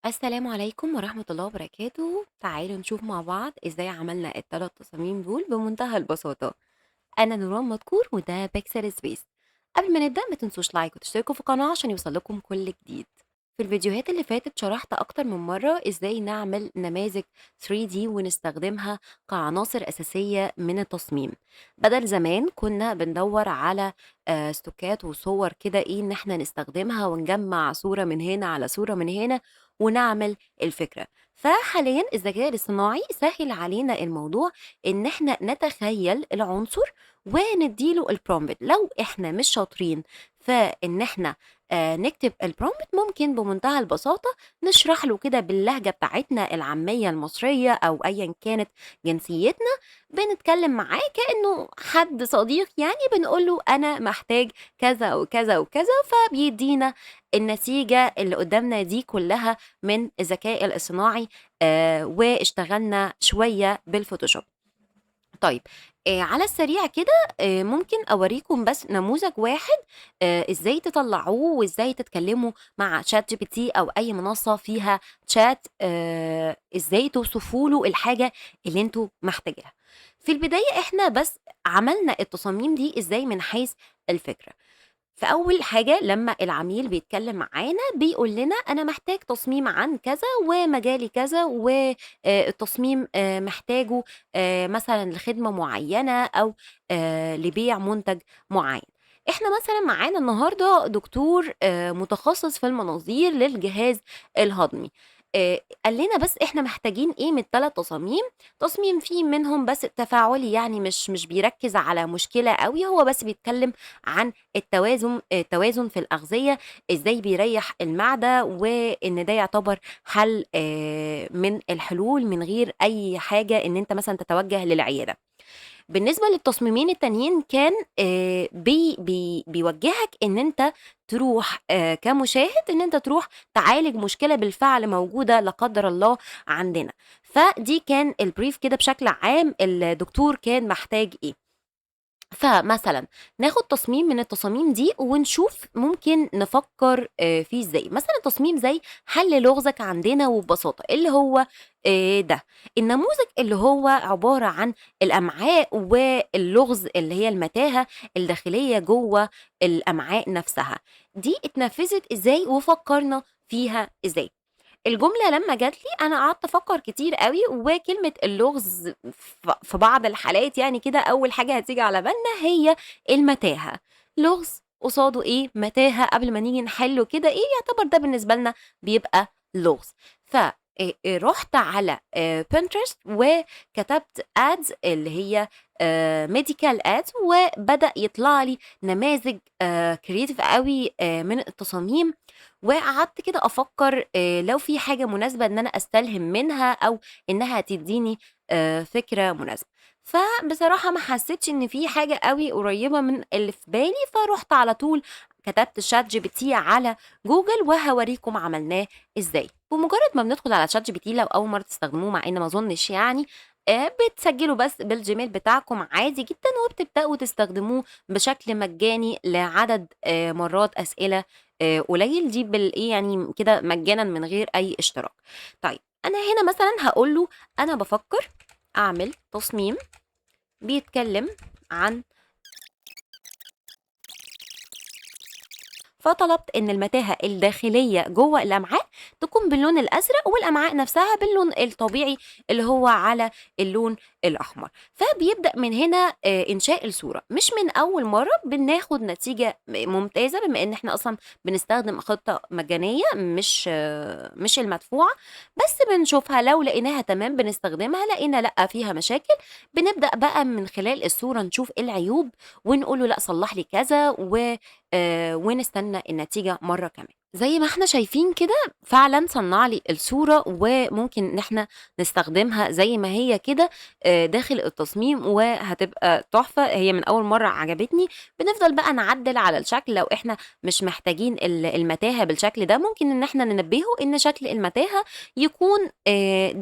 السلام عليكم ورحمة الله وبركاته. تعالوا نشوف مع بعض ازاي عملنا الثلاث تصاميم دول بمنتهى البساطة. انا نوران مدكور وده بيكسل سبيس. قبل ما نبدأ ما تنسوش لايك وتشتركوا في القناة عشان يوصلكم كل جديد. في الفيديوهات اللي فاتت شرحت اكتر من مرة ازاي نعمل نماذج 3D ونستخدمها كعناصر اساسية من التصميم، بدل زمان كنا بندور على استوكات وصور كده ايه ان احنا نستخدمها ونجمع صورة من هنا على صورة من هنا ونعمل الفكرة. فحاليا الذكاء الاصطناعي سهل علينا الموضوع ان احنا نتخيل العنصر ونديله البرومبت. لو احنا مش شاطرين فان احنا نكتب البرومبت، ممكن بمنتهى البساطة نشرح له كده باللهجة بتاعتنا العامية المصرية او ايا كانت جنسيتنا، بنتكلم معاه كأنه حد صديق، يعني بنقول له انا محتاج كذا وكذا وكذا، فبيدينا النتيجة اللي قدامنا دي كلها من الذكاء الاصطناعي. واشتغلنا شوية بالفوتوشوب. طيب، على السريع كده ممكن أوريكم بس نموذج واحد إزاي تطلعوه وإزاي تتكلموا مع ChatGPT أو أي منصة فيها chat، إزاي توصفوا له الحاجة اللي أنتم محتاجاها. في البداية إحنا بس عملنا التصاميم دي إزاي من حيث الفكرة. فأول حاجة لمّا العميل بيتكلم معانا بيقول لنا أنا محتاج تصميم عن كذا ومجالي كذا، التصميم محتاجه مثلًا لخدمة معيّنة أو لبيع منتج معيّن. إحنا مثلًا معانا النهارده دكتور متخصص في المناظير للجهاز الهضمي. قال لنا بس إحنا محتاجين إيه من ال3 تصاميم. تصميم فيه منهم بس تفاعلي، يعني مش بيركّز على مشكلة أوي، هو بس بيتكلم عن التوازن في الأغذية، إزاي بيريّح المعدة، وإن ده يعتبر حل من الحلول من غير أي حاجة إن أنت مثلًا تتوجه للعيادة. بالنسبة للتصميمين التانيين كان بيوجّهك إن أنت تروح كمشاهد، إن أنت تروح تعالج مشكلة بالفعل موجودة لا قدّر الله عندنا. فدي كان الbrief كده بشكل عام الدكتور كان محتاج إيه. فمثلًا ناخد تصميم من التصاميم دي ونشوف ممكن نفكّر فيه إزاي. مثلًا تصميم زي حل لغزك عندنا وببساطة، اللي هو ده. النموذج اللي هو عبارة عن الأمعاء واللغز اللي هي المتاهة الداخلية جوّه الأمعاء نفسها، دي اتنفّذت إزاي وفكّرنا فيها إزاي. الجملة لمّا جات لي أنا قعدت أفكّر كتير أوي، وكلمة اللغز في بعض الحالات يعني كده أول حاجة هتيجي على بالنا هي المتاهة. لغز قصاده إيه، متاهة، قبل ما نيجي نحلّه كده إيه، يعتبر ده بالنسبة لنا بيبقى لغز. ف رُحت على Pinterest وكتبت ads اللي هي medical ads، وبدأ يطلع لي نماذج creative أوي من التصاميم. وقعدت كده أفكّر لو في حاجة مناسبة إن أنا أستلهم منها أو إنها تدّيني فكرة مناسبة. فبصراحة ما حسّيتش إن في حاجة أوي قريّبة من اللي في بالي، فرُحت على طول كتبت ChatGPT على جوجل وهاوريكم عملناه إزاي. بمجرّد ما بندخل على ChatGPT لو أول مرّة تستخدموه، مع إن ما أظنش يعني، بتسجّلوا بس بالGmail بتاعكم عادي جدًا وبتبدأوا تستخدموه بشكل مجاني لعدد مرّات أسئلة قليل، دي بالإيه يعني كده مجانًا من غير أي اشتراك. طيب، أنا هنا مثلًا هاقول له أنا بافكّر أعمل تصميم بيتكلّم عن، فطلبت إن المتاهة الداخلية جوّه الأمعاء تكون باللون الأزرق والأمعاء نفسها باللون الطبيعي اللي هو على اللون الأحمر. فبيبدأ من هنا إنشاء الصورة. مش من أول مرّة بناخد نتيجة ممتازة، بما إن إحنا أصلًا بنستخدم خطة مجانية مش المدفوعة، بس بنشوفها لو لقيناها تمام بنستخدمها، لقينا لأ فيها مشاكل، بنبدأ بقى من خلال الصورة نشوف إيه العيوب ونقول له لأ صلّح لي كذا ونستنى النتيجة مرّة كمان. زي ما إحنا شايفين كده فعلًا صنّع لي الصورة، وممكن إن إحنا نستخدمها زي ما هي كده داخل التصميم وهتبقى تحفة. هي من أول مرّة عجبتني. بنفضل بقى نعدّل على الشكل لو إحنا مش محتاجين المتاهة بالشكل ده، ممكن إن إحنا ننبّهه إن شكل المتاهة يكون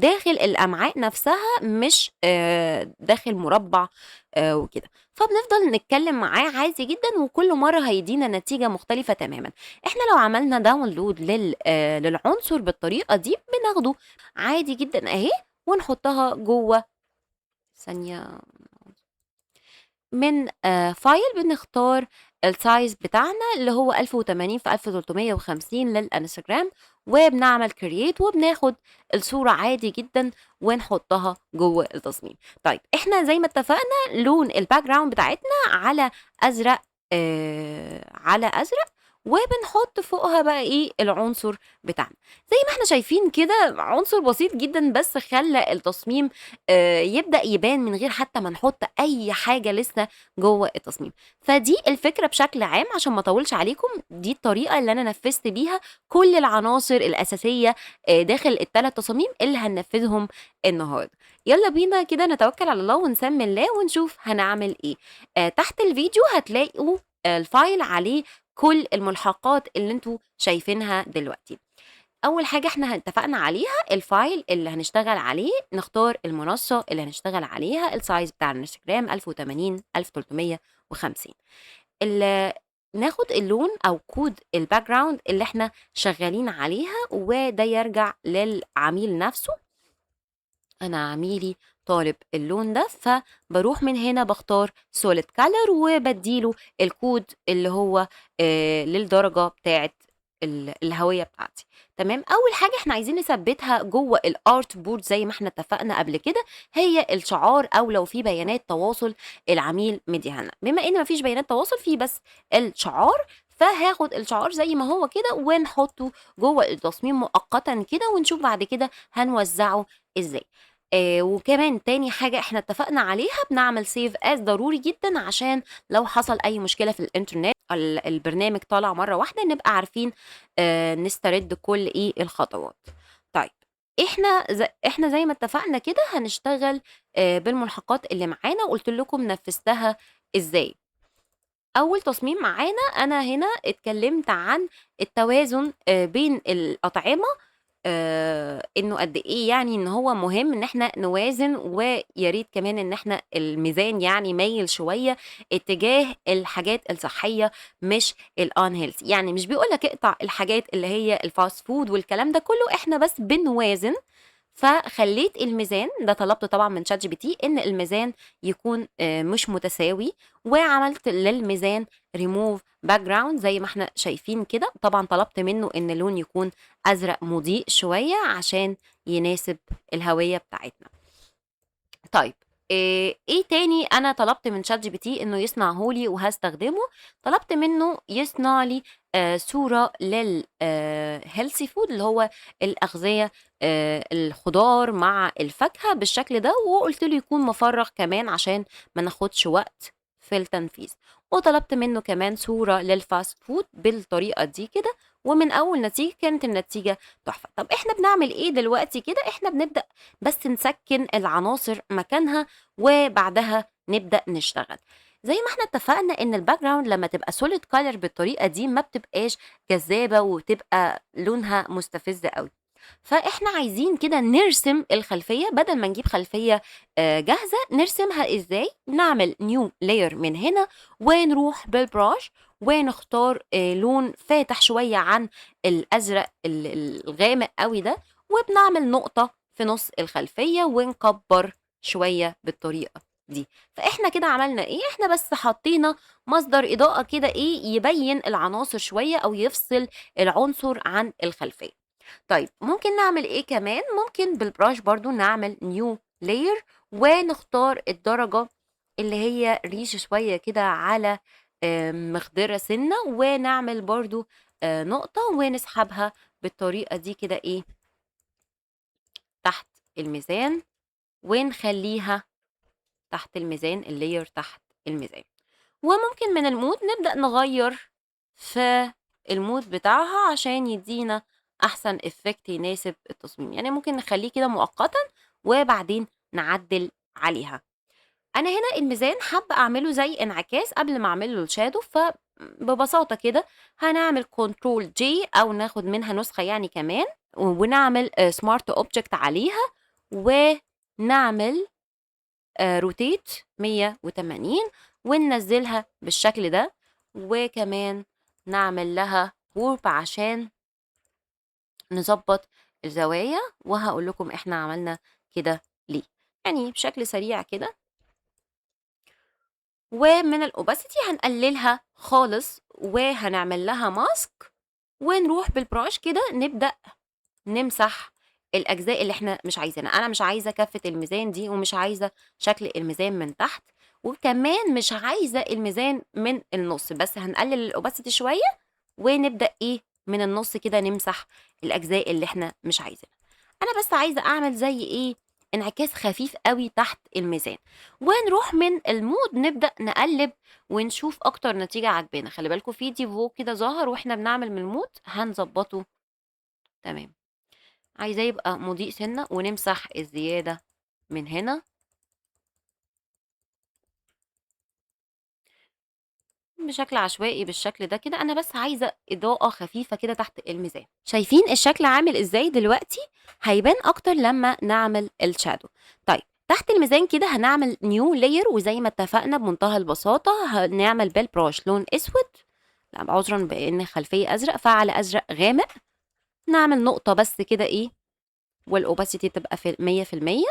داخل الأمعاء نفسها، مش داخل مربّع وكده. فبنفضل نتكلم معاه عادي جدًا، وكل مرّة هيدّينا نتيجة مختلفة تمامًا. إحنا لو عملنا داونلود للعنصر بالطريقة دي بناخده عادي جدًا أهي ونحطها جوّه ثانية من فايل بنختار الsize بتاعنا اللي هو 1080 في 1350 للإنستجرام، وبنعمل create وبناخد الصورة عادي جدًا ونحطها جوّه التصميم. طيب إحنا زي ما اتفقنا لون الbackground بتاعتنا على أزرق على أزرق، وبنحط فوقها بقى إيه العنصر بتاعنا. زي ما إحنا شايفين كده عنصر بسيط جدًا بس خلّى التصميم يبدأ يبان من غير حتى ما نحط أي حاجة لسه جوّه التصميم. فدي الفكرة بشكل عام عشان ما أطوّلش عليكم، دي الطريقة اللي أنا نفّذت بيها كل العناصر الأساسية داخل ال3 تصاميم اللي هننفّذهم النهارده. يالّا بينا كده نتوكّل على الله ونسمّي الله ونشوف هنعمل إيه. تحت الفيديو هتلاقوا الfile عليه كل الملحقات اللي أنتم شايفينها دلوقتي. أول حاجة إحنا اتفقنا عليها الfile اللي هنشتغل عليه، نختار المنصة اللي هنشتغل عليها، الsize بتاع الإنستجرام 1080 1350 ناخد اللون أو كود الbackground اللي إحنا شغالين عليها، وده يرجع للعميل نفسه. أنا عميلي طالب اللون ده، فباروح من هنا باختار solid color وبادّي له الكود اللي هو للدرجة بتاعة الهوية بتاعتي، تمام. أول حاجة إحنا عايزين نثبّتها جوّه الart board زي ما إحنا اتفقنا قبل كده، هي الشعار أو لو في بيانات تواصل العميل مدّيها لنا. بما إن ما فيش بيانات تواصل، في بس الشعار، فهاخد الشعار زي ما هو كده ونحطّه جوّه التصميم مؤقتًا كده ونشوف بعد كده هنوزّعه إزاي. وكمان تاني حاجة إحنا اتفقنا عليها بنعمل save as ضروري جدًا عشان لو حصل أي مشكلة في الإنترنت البرنامج طالع مرّة واحدة نبقى عارفين نسترد كل إيه الخطوات. طيب إحنا زي ما اتفقنا كده هنشتغل بالملحقات اللي معانا وقُلت لكم نفّذتها إزاي. أول تصميم معانا أنا هنا اتكلمت عن التوازن بين الأطعمة، إنه قد إيه يعني إن هو مهم إن إحنا نوازن، ويا ريت كمان إن إحنا الميزان يعني مايل شوية اتجاه الحاجات الصحية مش الunhealthy، يعني مش بيقول لك اقطع الحاجات اللي هي الfast food والكلام ده كله، إحنا بس بنوازن. فخلّيت الميزان ده طلبت طبعًا من ChatGPT إن الميزان يكون مش متساوي، وعملت للميزان remove background زي ما إحنا شايفين كده، طبعًا طلبت منه إن اللون يكون أزرق مضيء شوية عشان يناسب الهوية بتاعتنا. طيب إيه تاني أنا طلبت من ChatGPT إنه يصنعه لي وهاستخدمه، طلبت منه يصنع لي صورة healthy food اللي هو الأغذية الخضار مع الفاكهة بالشكل ده، وقُلت له يكون مفرّغ كمان عشان ما ناخدش وقت في التنفيذ، وطلبت منه كمان صورة للfast food بالطريقة دي كده، ومن أول نتيجة كانت النتيجة تحفة. طب إحنا بنعمل إيه دلوقتي كده؟ إحنا بنبدأ بس نسكّن العناصر مكانها وبعدها نبدأ نشتغل. زي ما إحنا اتفقنا إن الbackground لمّا تبقى solid color بالطريقة دي ما بتبقاش جذابة وتبقى لونها مستفز أوي. فإحنا عايزين كده نرسم الخلفية بدل ما نجيب خلفية جاهزة، نرسمها إزاي؟ نعمل new layer من هنا ونروح بالبراش ونختار لون فاتح شوية عن الأزرق الغامق أوي ده، وبنعمل نقطة في نُص الخلفية ونكبّر شوية بالطريقة دي. فإحنا كده عملنا إيه، إحنا بس حطّينا مصدر إضاءة كده إيه، يبيّن العناصر شوية أو يفصل العنصر عن الخلفية. طيب ممكن نعمل إيه كمان، ممكن بالبراش برضه نعمل new layer ونختار الدرجة اللي هي ريش شوية كده على مخضرة سِنّة، ونعمل برضه نقطة ونسحبها بالطريقة دي كده إيه، تحت الميزان ونخلّيها تحت الميزان الlayer تحت الميزان. وممكن من الmood نبدأ نغيّر في الmood بتاعها عشان يدّينا أحسن effect يناسب التصميم، يعني ممكن نخلّيه كده مؤقتًا وبعدين نعدّل عليها. أنا هنا الميزان حابة أعمله زي انعكاس قبل ما أعمل له الshadow، فببساطة كده هنعمل control J أو ناخد منها نسخة يعني كمان، ونعمل smart object عليها ونعمل rotate 180 وننزّلها بالشكل ده، وكمان نعمل لها كورب عشان نظبط الزوايا، وهقول لكم احنا عملنا كده ليه. يعني بشكل سريع كده. ومن الاوباسيتي هنقللها خالص وهنعمل لها ماسك، ونروح بالبراش كده نبدأ نمسح الأجزاء اللي إحنا مش عايزينها. أنا مش عايزة كَفّة الميزان دي، ومش عايزة شكل الميزان من تحت، وكمان مش عايزة الميزان من النُص، بس هنقلل الopacity شوية، ونبدأ إيه، من النُص كده نمسح الأجزاء اللي إحنا مش عايزينها. أنا بس عايزة أعمل زي إيه، انعكاس خفيف أوي تحت الميزان، ونروح من الmood نبدأ نقلِّب ونشوف أكتر نتيجة عاجبانا. خلّي بالكم في pivot كده ظهر وإحنا بنعمل من الmood هنضبّطه تمام. عايزاه يبقى مضيء سِنّة، ونمسح الزيادة من هنا بشكل عشوائي بالشكل ده كده. أنا بس عايزة إضاءة خفيفة كده تحت الميزان. شايفين الشكل عامل إزاي دلوقتي؟ هيبان أكتر لمّا نعمل الshadow. طيب تحت الميزان كده هنعمل new layer، وزي ما اتفقنا بمنتهى البساطة هنعمل بالبراش لون أسود، لأ عذرًا بإن الخلفية أزرق، فعلى أزرق غامق، نعمل نقطة بس كده إيه، والopacity تبقى في 100%،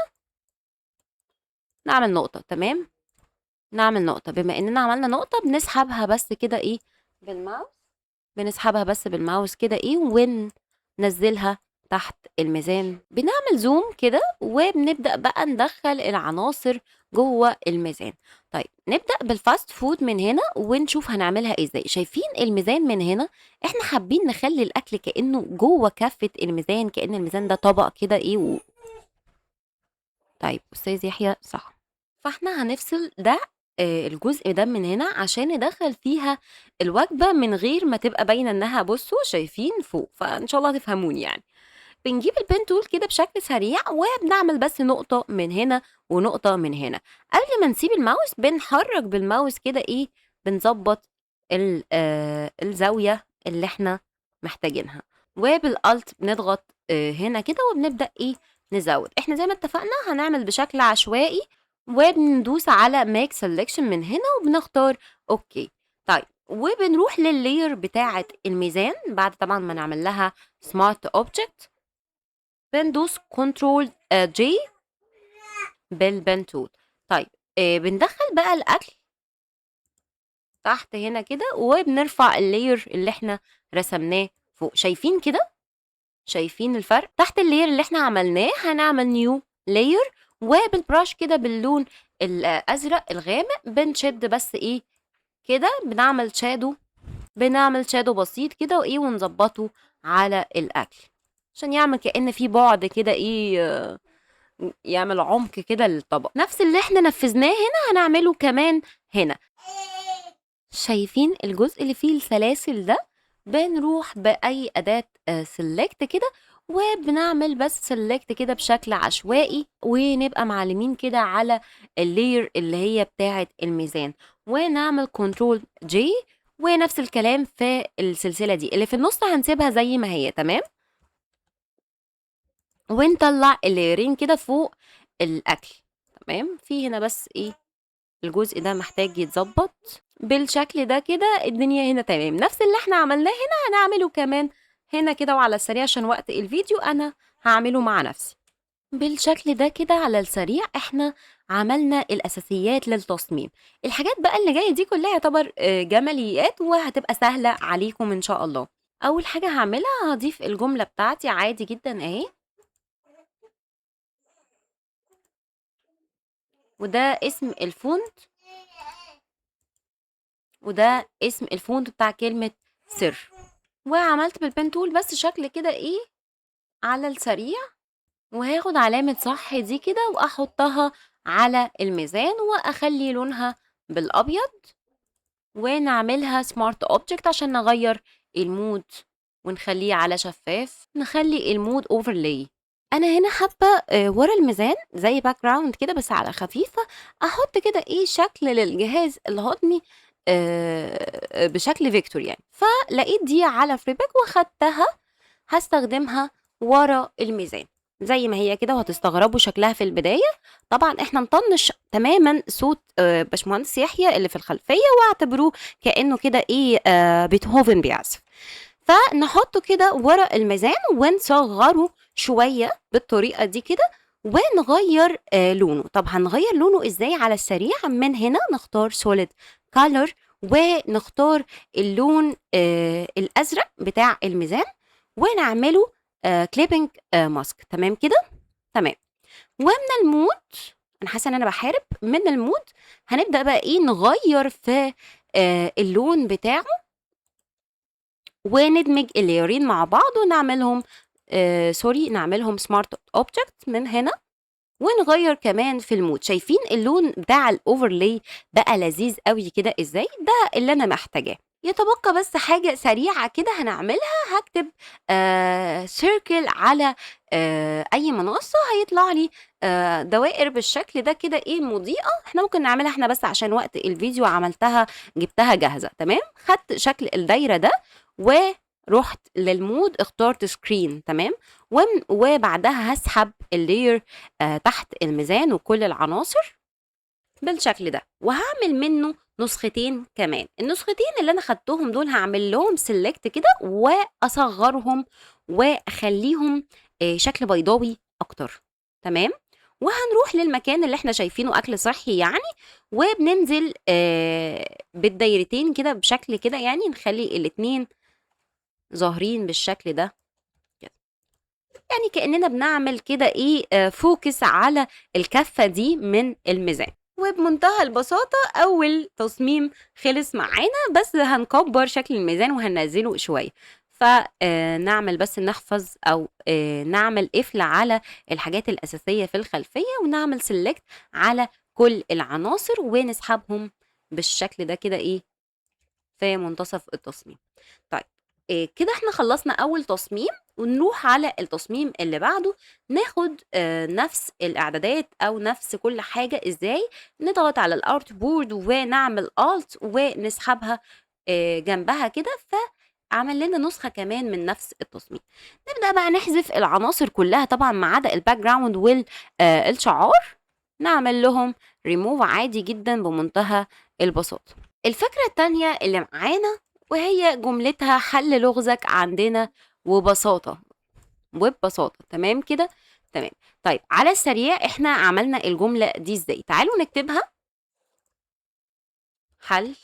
نعمل نقطة تمام. نعمل نقطة، بما إننا عملنا نقطة بنسحبها بس كده إيه بالماوس، بنسحبها بس بالماوس كده إيه وننزلها تحت الميزان. بنعمل زوم كده وبنبدأ بقى ندخل العناصر جوه الميزان. طيب نبدأ بالفاست فود من هنا ونشوف هنعملها ازاي. شايفين الميزان من هنا؟ احنا حابين نخلي الأكل كأنه جوه كفة الميزان، كأن الميزان ده طبق كده ايه طيب أستاذ يحيى صح. فإحنا هنفصل ده الجزء ده من هنا عشان ندخّل فيها الوجبة من غير ما تبقى باينة إنها بُصّوا شايفين فوق، فإن شاء الله تفهموني يعني. بنجيب الpen tool كده بشكل سريع وبنعمل بس نقطة من هنا ونقطة من هنا. قبل ما نسيب الماوس بنحرّك بالماوس كده إيه، بنضبّط الزاوية اللي إحنا محتاجينها، وبالAlt بنضغط هنا كده وبنبدأ إيه، نزوّد. إحنا زي ما اتفقنا هنعمل بشكل عشوائي، وبندوس على make selection من هنا وبنختار أوكي. طيب وبنروح للlayer بتاعة الميزان بعد طبعًا ما نعمل لها smart object، بندوس Ctrl J بالpen tool. طيب بندخّل بقى الأكل تحت هنا كده، وبنرفع الlayer اللي إحنا رسمناه فوق. شايفين كده؟ شايفين الفرق؟ تحت الlayer اللي إحنا عملناه هنعمل new layer، وبالبراش كده باللون الأزرق الغامق بنشد بس إيه كده، بنعمل shadow بسيط كده وإيه ونضبّطه على الأكل، عشان يعمل كأن في بُعد كده إيه، يعمل عمق كده للطبق. نفس اللي إحنا نفّذناه هنا هنعمله كمان هنا. شايفين الجزء اللي فيه السلاسل ده؟ بنروح بأي أداة select كده، وبنعمل بس select كده بشكل عشوائي، ونبقى معلمين كده على الlayer اللي هي بتاعة الميزان، ونعمل Ctrl J، ونفس الكلام في السلسلة دي. اللي في النُص هنسيبها زي ما هي تمام، ونطلّع اللايرين كده فوق الأكل تمام. في هنا بس إيه، الجزء ده محتاج يتضبّط بالشكل ده كده. الدنيا هنا تمام. نفس اللي إحنا عملناه هنا هنعمله كمان هنا كده، وعلى السريع عشان وقت الفيديو أنا هاعمله مع نفسي. بالشكل ده كده على السريع إحنا عملنا الأساسيات للتصميم. الحاجات بقى اللي جاية دي كلّها يعتبر جماليات وهتبقى سهلة عليكم إن شاء الله. أول حاجة هاعملها هاضيف الجملة بتاعتي عادي جدًا أهي، وده اسم الfont، وده اسم الfont بتاع كلمة سر. وعملت بالpen tool بس شكل كده إيه على السريع، وهاخد علامة صح دي كده وأحطها على الميزان، وأخلّي لونها بالأبيض، ونعملها smart object عشان نغيّر الmood ونخلّيه على شفاف، نخلّي الmood overlay. أنا هنا حابة ورا الميزان زي background كده بس على خفيفة، أحط كده إيه شكل للجهاز الهضمي بشكل vector يعني. فلقيت دي على Freepik وخدتها هاستخدمها ورا الميزان زي ما هي كده، وهتستغربوا شكلها في البداية. طبعًا إحنا نطنّش تمامًا صوت باشمهندس يحيى اللي في الخلفية، واعتبروه كإنه كده إيه بيتهوفن بيعزف. فنحطه كده ورا الميزان ونصغره شوية بالطريقة دي كده ونغير لونه. طب هنغير لونه ازاي على السريع؟ من هنا نختار solid color ونختار اللون الأزرق بتاع الميزان ونعمله كليبنج ماسك. تمام كده؟ تمام. ومن المود، انا حاسه ان انا بحارب، من المود هنبدأ بقى ايه نغير في اللون بتاعه وندمج الليرين مع بعض ونعملهم نعملهم سمارت اوبجكت من هنا ونغير كمان في المود. شايفين اللون بتاع الاوفرلاي بقى لذيذ قوي كده ازاي؟ ده اللي انا محتاجاه. يتبقى بس حاجة سريعة كده هنعملها، هكتب سيركل على اي منصة هيطلع لي دوائر بالشكل ده كده ايه مضيئة. احنا ممكن نعملها احنا بس عشان وقت الفيديو عملتها جبتها جاهزة. تمام. خدت شكل الدايرة ده ورحت للمود اخترت سكرين. تمام. وبعدها هسحب اللير تحت الميزان وكل العناصر بالشكل ده وهعمل منه نسختين كمان. النسختين اللي انا خدتهم دول هعمل لهم سيلكت كده واصغرهم واخليهم شكل بيضاوي اكتر. تمام. وهنروح للمكان اللي احنا شايفينه اكل صحي يعني، وبننزل بالدايرتين كده بشكل كده يعني نخلي الاتنين ظاهرين بالشكل ده كده. يعني كأننا بنعمل كده ايه فوكس على الكفة دي من الميزان. وبمنتهى البساطة أول تصميم خلص معانا، بس هنكبر شكل الميزان وهننزله شوية. فنعمل بس نحفظ أو نعمل قفل على الحاجات الأساسية في الخلفية ونعمل سيلكت على كل العناصر ونسحبهم بالشكل ده كده ايه في منتصف التصميم. طيب كده احنا خلصنا اول تصميم ونروح على التصميم اللي بعده. ناخد نفس الاعدادات او نفس كل حاجة. ازاي؟ نضغط على الارت بورد ونعمل الت ونسحبها جنبها كده فعمل لنا نسخة كمان من نفس التصميم. نبدأ بقى نحذف العناصر كلها طبعا ما عدا الباك جراوند والشعار، نعمل لهم ريموف عادي جدا بمنتهى البساطة. الفكرة التانية اللي معانا وهي جملتها حل لغزك عندنا وببساطة. تمام كده؟ تمام. طيب على السريع احنا عملنا الجملة دي ازاي؟ تعالوا نكتبها. حل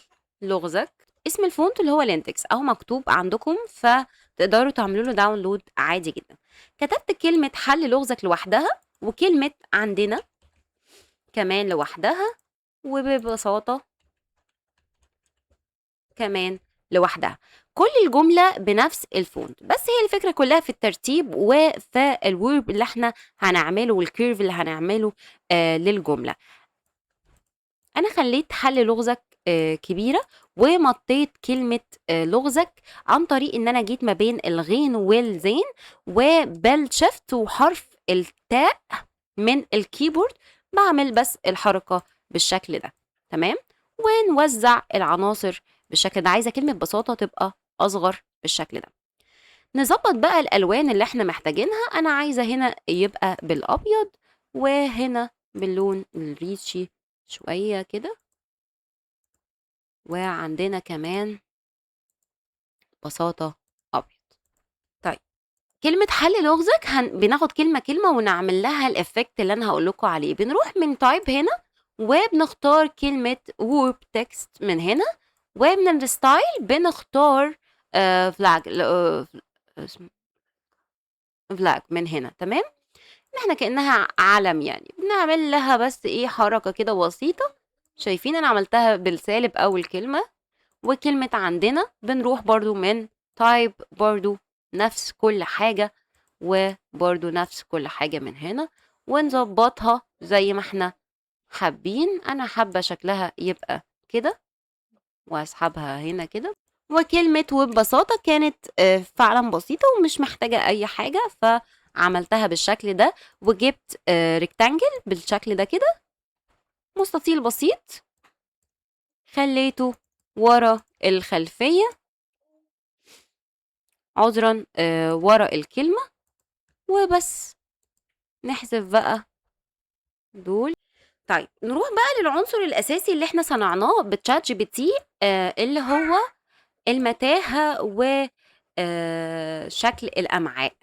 لغزك، اسم الفونت اللي هو لينتكس اهو مكتوب عندكم فتقدروا تعملوا له داونلود عادي جدا. كتبت كلمة حل لغزك لوحدها وكلمة عندنا كمان لوحدها وببساطة كمان لوحدها. كل الجملة بنفس الفونت، بس هي الفكرة كلها في الترتيب وفي الورب اللي احنا هنعمله والكيرف اللي هنعمله للجملة. انا خليت حل لغزك كبيرة ومطيت كلمة لغزك عن طريق ان انا جيت ما بين الغين والزين وبالشفت وحرف التاء من الكيبورد بعمل بس الحركة بالشكل ده. تمام. ونوزع العناصر بالشكل ده. عايزة كلمة بساطة تبقى أصغر بالشكل ده. نظبط بقى الألوان اللي احنا محتاجينها. أنا عايزة هنا يبقى بالأبيض وهنا باللون الريشي شوية كده، وعندنا كمان بساطة أبيض. طيب كلمة حل لغزك بناخد كلمة كلمة ونعمل لها الإفكت اللي أنا هقول لكم عليه. بنروح من تايب هنا وبنختار كلمة وورب تكست من هنا، ومن الستايل بنختار فلاج فلاج من هنا. تمام. احنا كأنها علم يعني بنعمل لها بس ايه حركة كده بسيطة. شايفين انا عملتها بالسالب اول كلمة. وكلمة عندنا بنروح برضو من تايب برضو نفس كل حاجة وبرضو نفس كل حاجة من هنا ونظبطها زي ما احنا حابين. انا حابة شكلها يبقى كده واسحبها هنا كده. وكلمة وببساطة كانت فعلا بسيطة ومش محتاجة اي حاجة فعملتها بالشكل ده وجبت ريكتانجل بالشكل ده كده مستطيل بسيط خليته ورا الخلفية عذرا ورا الكلمة وبس. نحذف بقى دول. طيب نروح بقى للعنصر الأساسي اللي احنا صنعناه بتشات جي بي تي اللي هو المتاهة شكل الأمعاء.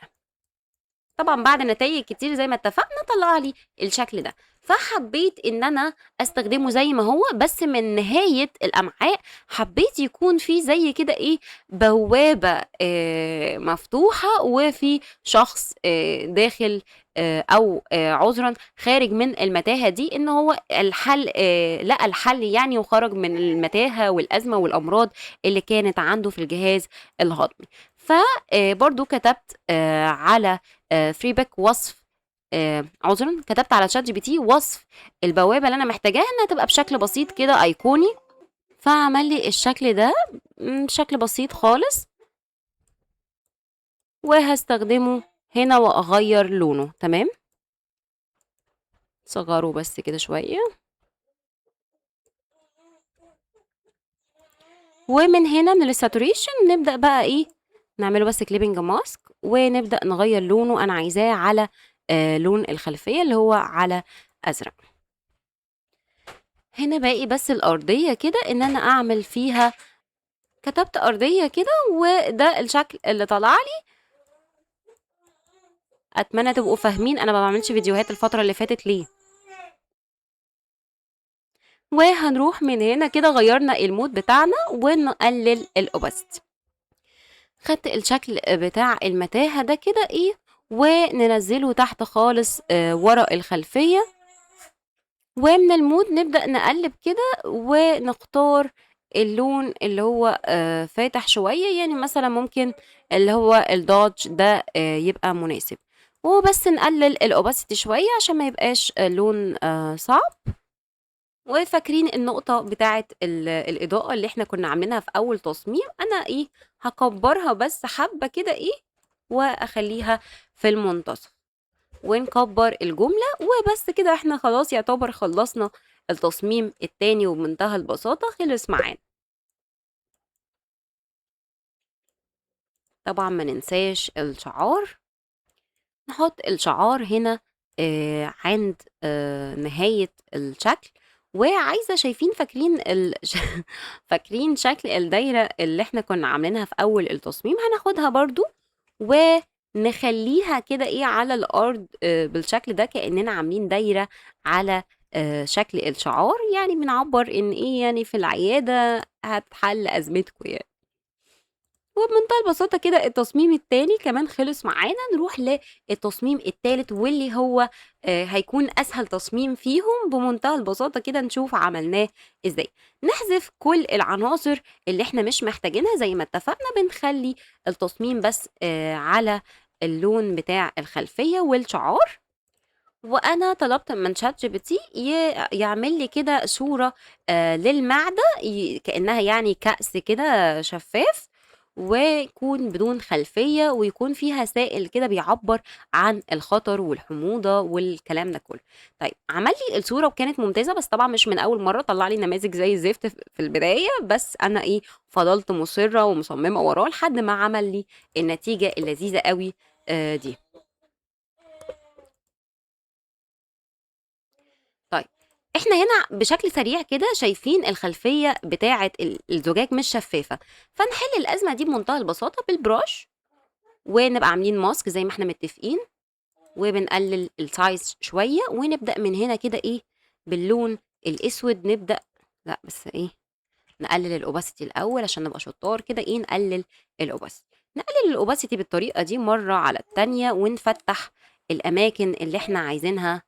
طبعًا بعد نتايج كتير زي ما اتفقنا طلّع لي الشكل ده، فحبيت إن أنا أستخدمه زي ما هو، بس من نهاية الأمعاء حبيت يكون في زي كده إيه، بوابة مفتوحة وفي شخص داخل أو عذرًا خارج من المتاهة دي، إن هو لقى الحل يعني وخرج من المتاهة والأزمة والأمراض اللي كانت عنده في الجهاز الهضمي. ف برضه كتبت على feedback وصف عذرًا، كتبت على ChatGPT وصف البوابة اللي أنا محتاجاها إنها تبقى بشكل بسيط كده أيقوني، فعمل لي الشكل ده بشكل بسيط خالص، وهاستخدمه هنا وأغيّر لونه، تمام، أصغّره بس كده شوية، ومن هنا من الsaturation نبدأ بقى إيه، نعمله بس clipping mask ونبدأ نغيّر لونه، أنا عايزاه على لون الخلفية اللي هو على أزرق. هنا باقي بس الأرضية كده إن أنا أعمل فيها كتبت أرضية كده وده الشكل اللي طلع لي، أتمنى تبقوا فاهمين أنا ما باعملش فيديوهات الفترة اللي فاتت ليه. وهنروح من هنا كده غيّرنا الmood بتاعنا ونقلل الopacity. خدت الشكل بتاع المتاهة ده كده إيه، وننزّله تحت خالص ورا الخلفية، ومن الmood نبدأ نقلّب كده ونختار اللون اللي هو فاتح شوية، يعني مثلًا ممكن اللي هو الdodge ده يبقى مناسب، وبس نقلل الopacity شوية عشان ما يبقاش لون صعب. وفاكرين النقطة بتاعة الإضاءة اللي إحنا كنا عاملينها في أول تصميم، أنا إيه، هاكبّرها بس حبّة كده إيه، وأخلّيها في المنتصف. ونكبر الجملة وبس كده احنا خلاص يعتبر خلصنا التصميم التاني وبمنتهى البساطة خلص معانا. طبعا ما ننساش الشعار، نحط الشعار هنا عند نهاية الشكل. وعايزة شايفين فاكرين فاكرين شكل الدايرة اللي احنا كنا عاملينها في أول التصميم، هناخدها برضو ونخليها كده ايه على الأرض بالشكل ده كأننا عاملين دايرة على شكل الشعار، يعني بنعبر ان ايه، يعني في العيادة هتحل أزمتكم يعني. وبمنتهى البساطة كده التصميم التاني كمان خلص معانا، نروح للتصميم التالت واللي هو هيكون أسهل تصميم فيهم. بمنتهى البساطة كده نشوف عملناه إزاي. نحذف كل العناصر اللي إحنا مش محتاجينها زي ما اتفقنا، بنخلي التصميم بس على اللون بتاع الخلفية والشعار. وأنا طلبت من ChatGPT يعمل لي كده صورة للمعدة كأنها يعني كأس كده شفاف، ويكون بدون خلفية ويكون فيها سائل كده بيعبّر عن الخطر والحموضة والكلام ده كله. طيب عمل لي الصورة وكانت ممتازة، بس طبعًا مش من أول مرّة، طلّع لي نماذج زي الزفت في البداية، بس أنا إيه، فضلت مُصرّة ومصممة وراه لحد ما عمل لي النتيجة اللذيذة أوي دي. طيب إحنا هنا بشكل سريع كده شايفين الخلفية بتاعة الزجاج مش شفافة، فنحل الأزمة دي بمنتهى البساطة بالبراش، ونبقى عاملين ماسك زي ما إحنا متفقين، وبنقلل الsize شوية، ونبدأ من هنا كده إيه، باللون الأسود نبدأ، لأ بس إيه، نقلل الopacity الأول عشان نبقى شطار كده إيه، نقلل الopacity. نقلل الopacity بالطريقة دي مرة على التانية، ونفتح الأماكن اللي إحنا عايزينها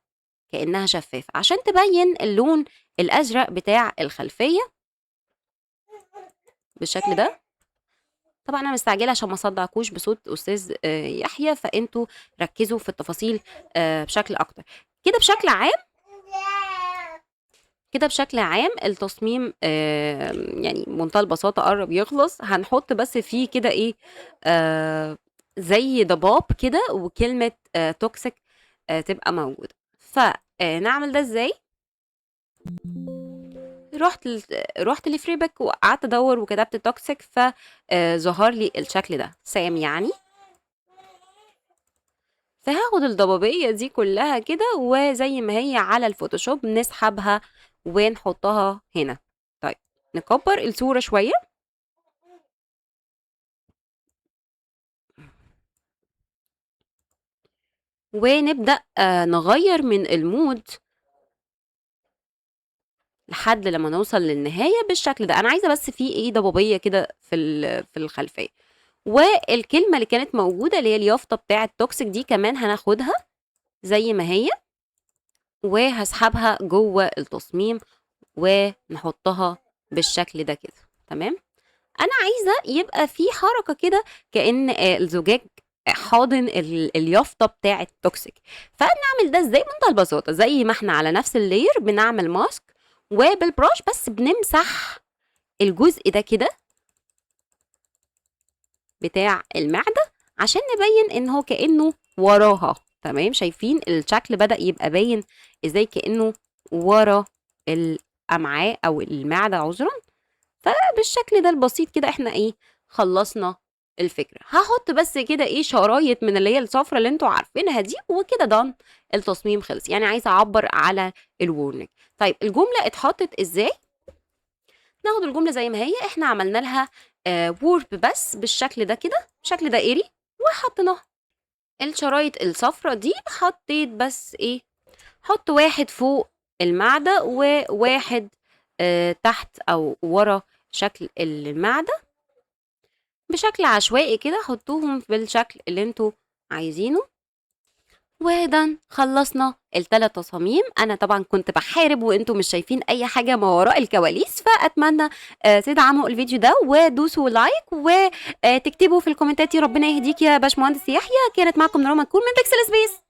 كأنها شفافة عشان تبين اللون الأزرق بتاع الخلفية بالشكل ده. طبعًا أنا مستعجلة عشان ما اصدعكوش بصوت أستاذ يحيى، فأنتم ركّزوا في التفاصيل بشكل أكتر. كده بشكل عام كده بشكل عام التصميم يعني بمنتهى البساطة قرّب يخلص، هنحط بس فيه كده إيه، آآ زي ضباب كده وكلمة toxic تبقى موجودة. ف نعمل ده إزاي؟ رُحت لفريبك وقعدت أدوّر وكتبت toxic ف ظهر لي الشكل ده، سام يعني. فهاخد الضبابية دي كلّها كده وزي ما هي على الفوتوشوب نسحبها ونحطها هنا. طيب نكبّر الصورة شوية ونبدأ نغيّر من المود لحد لمّا نوصل للنهاية بالشكل ده. أنا عايزة بس في إيه ضبابية كده في الخلفية. والكلمة اللي كانت موجودة اللي هي اليافطة بتاعة toxic دي كمان هناخدها زي ما هي، وهاسحبها جوّه التصميم ونحطها بالشكل ده كده، تمام؟ أنا عايزة يبقى في حركة كده كأن الزجاج حاضن اليافطة بتاعة toxic. فنعمل ده إزاي؟ بمنتهى البساطة، زي ما إحنا على نفس الlayer بنعمل ماسك وبالبrush بس بنمسح الجزء ده كده بتاع المعدة عشان نبين إن هو كأنه وراها، تمام؟ شايفين الشكل بدأ يبقى باين إزاي كأنه ورا الأمعاء أو المعدة عذرًا. فبالشكل ده البسيط كده إحنا إيه، خلّصنا الفكرة. هاحط بس كده إيه، شرايط من اللي هي الصفرا اللي أنتم عارفينها دي، وكده done، التصميم خلص. يعني عايزة أعبّر على الwarning. طيب الجملة اتحطت إزاي؟ ناخد الجملة زي ما هي، إحنا عملنا لها word بس بالشكل ده كده، بشكل دائري وحطيناها. الشرايط الصفرا دي حطيت بس إيه، حُط واحد فوق المعدة وواحد تحت أو ورا شكل المعدة بشكل عشوائي كده، حطوهم بالشكل اللي انتوا عايزينه. وده خلصنا ال3 تصاميم. أنا طبعًا كنت باحارب وأنتم مش شايفين أي حاجة ما وراء الكواليس، فأتمنى تدعموا الفيديو ده ودوسوا لايك تكتبوا في الكومنتات يا ربنا يهديك يا باشمهندس يحيى. كانت معكم نورا منكور من بيكسل سبيس.